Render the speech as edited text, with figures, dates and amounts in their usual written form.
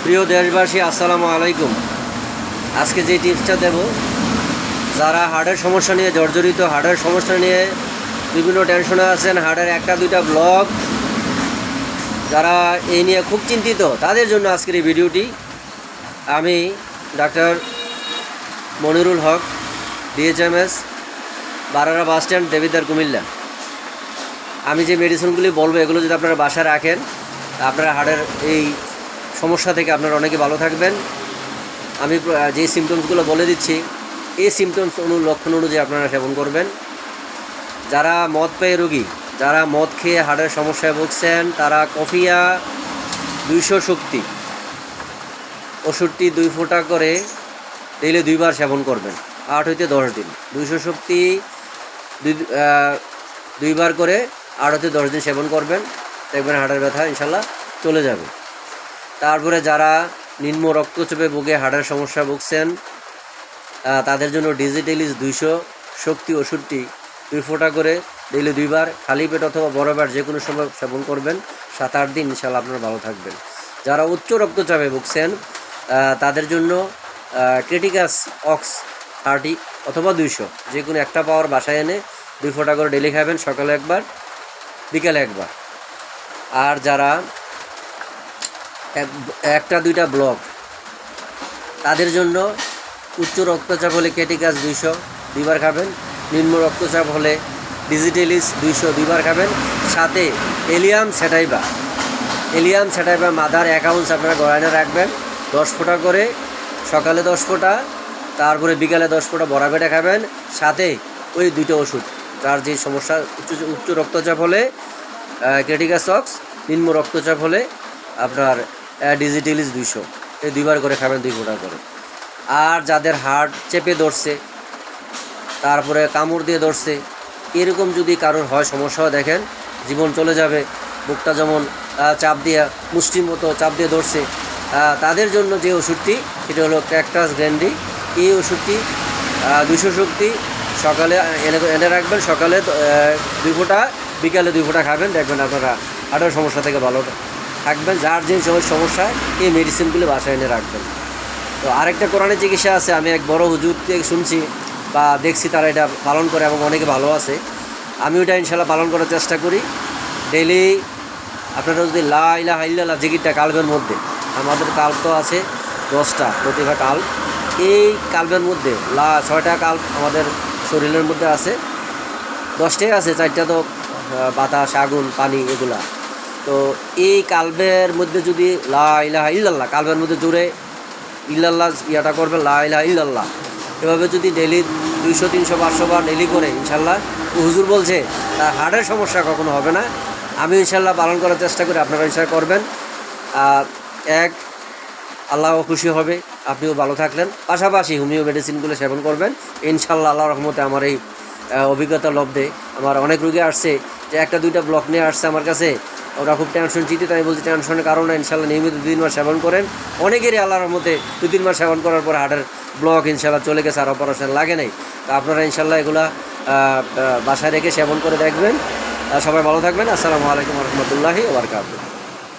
প্রিয় দেশবাসী, আসসালামু আলাইকুম। আজকে যে টিপসটা দেব, যারা হার্টের সমস্যা নিয়ে জর্জরিত, হার্টের সমস্যা নিয়ে বিভিন্ন টেনশনে আছেন, হার্টের একটা দুইটা ব্লক, যারা এই নিয়ে খুব চিন্তিত, তাদের জন্য আজকের এই ভিডিওটি। আমি ডাক্তার Monirul Haque, DHMS, Barara bus stand, Debidwar, Comilla. আমি যে মেডিসিনগুলি বলবো, এগুলো যদি আপনারা বাসায় রাখেন, আপনারা হার্টের এই সমস্যা থেকে আপনারা অনেকে ভালো থাকবেন। আমি যে সিমটমসগুলো বলে দিচ্ছি, এই সিমটমস লক্ষণ অনুযায়ী আপনারা সেবন করবেন। যারা মদ পেয়ে রোগী, যারা মদ খেয়ে হার্টের সমস্যায় ভুগছেন, তারা কফিয়া 200 শক্তি ওষুধটি 2 ফোঁটা করে ডেইলি 2 বার সেবন করবেন, 8 হইতে 10 দিন। 200 শক্তি 2 বার করে 8 হইতে 10 দিন সেবন করবেন, দেখবেন হার্টের ব্যথা ইনশাল্লাহ চলে যাবে। তারপরে যারা নিম্ন রক্তচাপে ভুগে হার্টের সমস্যা ভুগছেন, তাদের জন্য ডিজিটালিস 200 শক্তি ওষুধটি 2 ফোঁটা করে ডেইলি 2 বার খালি পেট অথবা বড় বার যে কোনো সময় সেবন করবেন, 7-8 দিন ইনশাল্লাহ আপনারা ভালো থাকবেন। যারা উচ্চ রক্তচাপে ভুগছেন, তাদের জন্য ক্রিটিকাস অক্স 30 অথবা 200 যে কোনো একটা পাওয়ার বাসায় এনে 2 ফোঁটা করে ডেইলি খাবেন, সকালে একবার বিকালে একবার। আর যারা একটা দুইটা ব্লক, তাদের জন্য উচ্চ রক্তচাপ হলে ক্রিটিকাস 200 2 বার খাবেন, নিম্ন রক্তচাপ হলে ডিজিটালিস 200 2 বার খাবেন, সাথে এলিয়াম স্যাটাইভা মাদার 1 আউন্স আপনারা গড়াইনে রাখবেন, 10 ফোঁটা করে, সকালে 10 ফোঁটা, তারপরে বিকালে 10 ফোঁটা বড়া পেটে খাবেন। সাথে ওই 2টো ওষুধ, যার যে সমস্যা উচ্চ রক্তচাপ হলে ক্রিটিকাস অক্স, নিম্ন রক্তচাপ হলে আপনার ডিজিটালিস 200, এই 2 বার করে খাবেন, 2 ফোঁটা করে। আর যাদের হার্ট চেপে ধরছে, তারপরে কামড় দিয়ে ধরছে, এরকম যদি কারোর হয় সমস্যা, দেখেন জীবন চলে যাবে, বুকটা যেমন চাপ দিয়ে মুষ্টির মতো চাপ দিয়ে ধরছে, তাদের জন্য যে ওষুধটি, সেটা হলো ক্যাকটাস গ্র্যান্ডি। এই ওষুধটি 200 শক্তি সকালে এনে রাখবেন, সকালে 2 ফোঁটা, বিকালে 2 ফোঁটা খাবেন, দেখবেন আপনারা হার্টের সমস্যা থেকে ভালো থাকবেন। যার যে সমস্যা, এই মেডিসিনগুলি বাসায় এনে রাখবেন। তো আরেকটা কোরআনের চিকিৎসা আছে, আমি এক বড় হুজুর থেকে শুনছি বা দেখছি, তারা এটা পালন করে এবং অনেকে ভালো আছে। আমি ওইটা ইনশাল্লাহ পালন করার চেষ্টা করি। ডেইলি আপনারা যদি লা ইলাহা ইল্লাল্লাহ জিকিরটা কালবের মধ্যে, আমাদের কাল্প তো আছে 10টা প্রতিভা কাল্প, এই কাল্পের মধ্যে 6টা কাল্প আমাদের শরীরের মধ্যে আছে, 10টাই আছে, 4টা তো বাতাস, আগুন, পানি, এগুলা। তো এই কাল্পের মধ্যে যদি লা ইলাহা ইল্লাল্লাহ, কাল্পের মধ্যে জুড়ে ইল্লাল্লাহ ইয়াটা করবে, লা ইলাহা ইল্লাল্লাহ, এভাবে যদি ডেইলি 200 300 500 বার ডেইলি করে, ইনশাল্লাহ হুজুর বলছে তার হার্টের সমস্যা কখনো হবে না। আমি ইনশাল্লাহ পালন করার চেষ্টা করি, আপনারা ইনশাল্লাহ করবেন। আল্লাহ খুশি হবে, আপনিও ভালো থাকলেন। পাশাপাশি হোমিও মেডিসিনগুলো সেবন করবেন, ইনশাল্লাহ আল্লাহর রহমতে। আমার এই অভিজ্ঞতা লব্ধে আমার অনেক রোগী আসছে যে 1-2টা ব্লক নিয়ে আসছে আমার কাছে, ওরা খুব টেনশন চিন্তিত। আমি বলছি টেনশনের কারণে ইনশাল্লাহ নিয়মিত 2-3 মাস সেবন করেন। অনেকেরই আল্লাহর রহমতে 2-3 মাস সেবন করার পর হার্টের ব্লক ইনশাল্লাহ চলে গেছে, আর অপারেশন লাগে নাই। তো আপনারা ইনশাল্লাহ এগুলা বাসায় রেখে সেবন করে দেখবেন। সবাই ভালো থাকবেন। আসসালামু আলাইকুম ওয়া রাহমাতুল্লাহি ওয়া বারাকাতুহু।